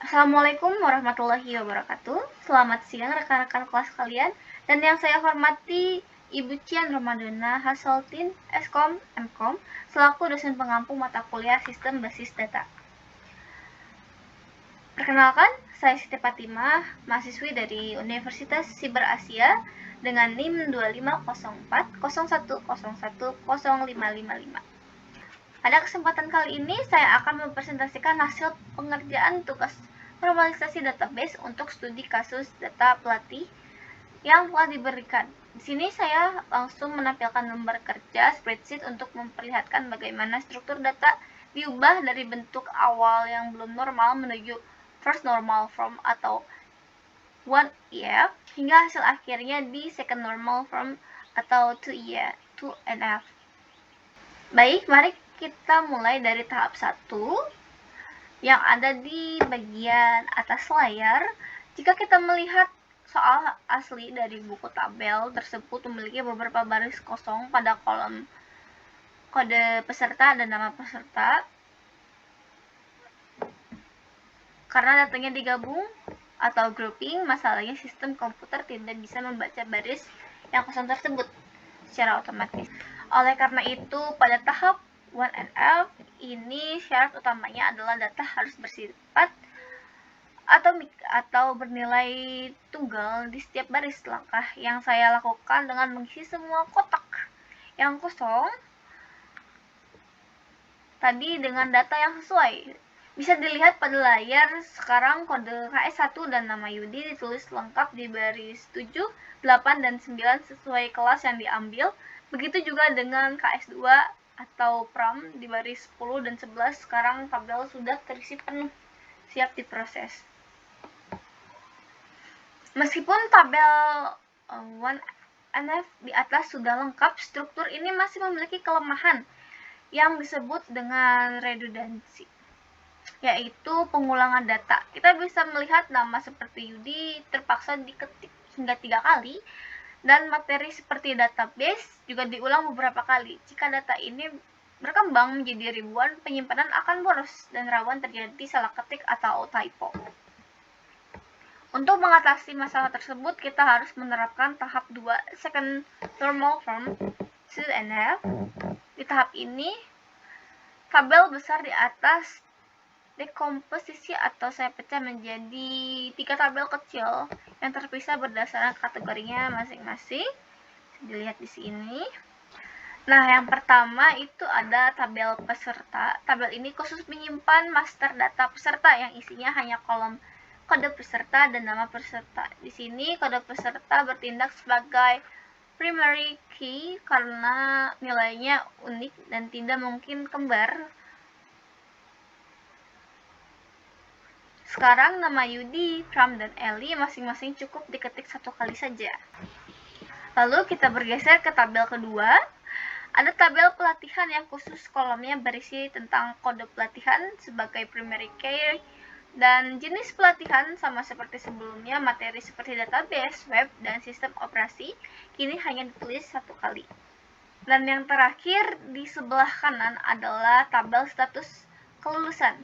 Assalamualaikum warahmatullahi wabarakatuh. Selamat siang rekan-rekan kelas kalian, dan yang saya hormati Ibu Cian Ramadana Hasaltin, Eskom, Mkom, selaku dosen pengampu mata kuliah Sistem Basis Data. Perkenalkan, saya Siti Fatimah, mahasiswi dari Universitas Siber Asia dengan NIM 250401010555. Pada kesempatan kali ini, saya akan mempresentasikan hasil pengerjaan tugas normalisasi database untuk studi kasus data pelatih yang telah diberikan. Di sini saya langsung menampilkan lembar kerja spreadsheet untuk memperlihatkan bagaimana struktur data diubah dari bentuk awal yang belum normal menuju first normal form atau 1EF hingga hasil akhirnya di second normal form atau 2NF. Baik, mari kita mulai dari tahap 1 yang ada di bagian atas layar. Jika kita melihat soal asli dari buku tabel tersebut memiliki beberapa baris kosong pada kolom kode peserta dan nama peserta. Karena datanya digabung atau grouping, masalahnya sistem komputer tidak bisa membaca baris yang kosong tersebut secara otomatis. Oleh karena itu, pada tahap 1NF ini syarat utamanya adalah data harus bersifat atau bernilai tunggal di setiap baris. Langkah yang saya lakukan dengan mengisi semua kotak yang kosong tadi dengan data yang sesuai. Bisa dilihat pada layar sekarang kode KS1 dan nama Yudi ditulis lengkap di baris 7, 8, dan 9 sesuai kelas yang diambil. Begitu juga dengan KS2 atau Pram di baris 10 dan 11. Sekarang tabel sudah terisi penuh, siap diproses. Meskipun tabel 1NF di atas sudah lengkap, struktur ini masih memiliki kelemahan yang disebut dengan redundancy, yaitu pengulangan data. Kita bisa melihat nama seperti Yudi terpaksa diketik hingga 3 kali, dan materi seperti database juga diulang beberapa kali. Jika data ini berkembang menjadi ribuan, penyimpanan akan boros dan rawan terjadi salah ketik atau typo. Untuk mengatasi masalah tersebut, kita harus menerapkan tahap 2 second normal form 2NF. Di tahap ini, tabel besar di atas dekomposisi atau saya pecah menjadi 3 tabel kecil yang terpisah berdasarkan kategorinya masing-masing. Dilihat di sini. Nah, yang pertama itu ada tabel peserta. Tabel ini khusus menyimpan master data peserta yang isinya hanya kolom kode peserta dan nama peserta. Di sini kode peserta bertindak sebagai primary key karena nilainya unik dan tidak mungkin kembar. Sekarang nama Yudi, Pram, dan Eli masing-masing cukup diketik 1 kali saja. Lalu kita bergeser ke tabel kedua. Ada tabel pelatihan yang khusus kolomnya berisi tentang kode pelatihan sebagai primary key, dan jenis pelatihan sama seperti sebelumnya, materi seperti database, web, dan sistem operasi kini hanya ditulis 1 kali. Dan yang terakhir di sebelah kanan adalah tabel status kelulusan.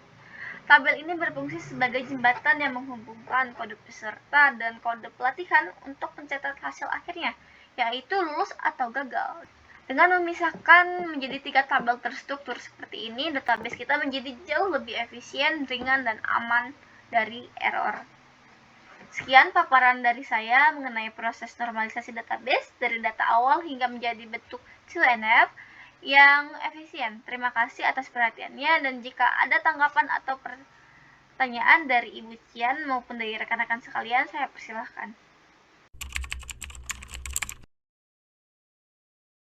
Tabel ini berfungsi sebagai jembatan yang menghubungkan kode peserta dan kode pelatihan untuk mencatat hasil akhirnya, yaitu lulus atau gagal. Dengan memisahkan menjadi 3 tabel terstruktur seperti ini, database kita menjadi jauh lebih efisien, ringan, dan aman dari error. Sekian paparan dari saya mengenai proses normalisasi database dari data awal hingga menjadi bentuk 2NF yang efisien. Terima kasih atas perhatiannya, dan jika ada tanggapan atau pertanyaan dari Ibu Cian maupun dari rekan-rekan sekalian, saya persilahkan.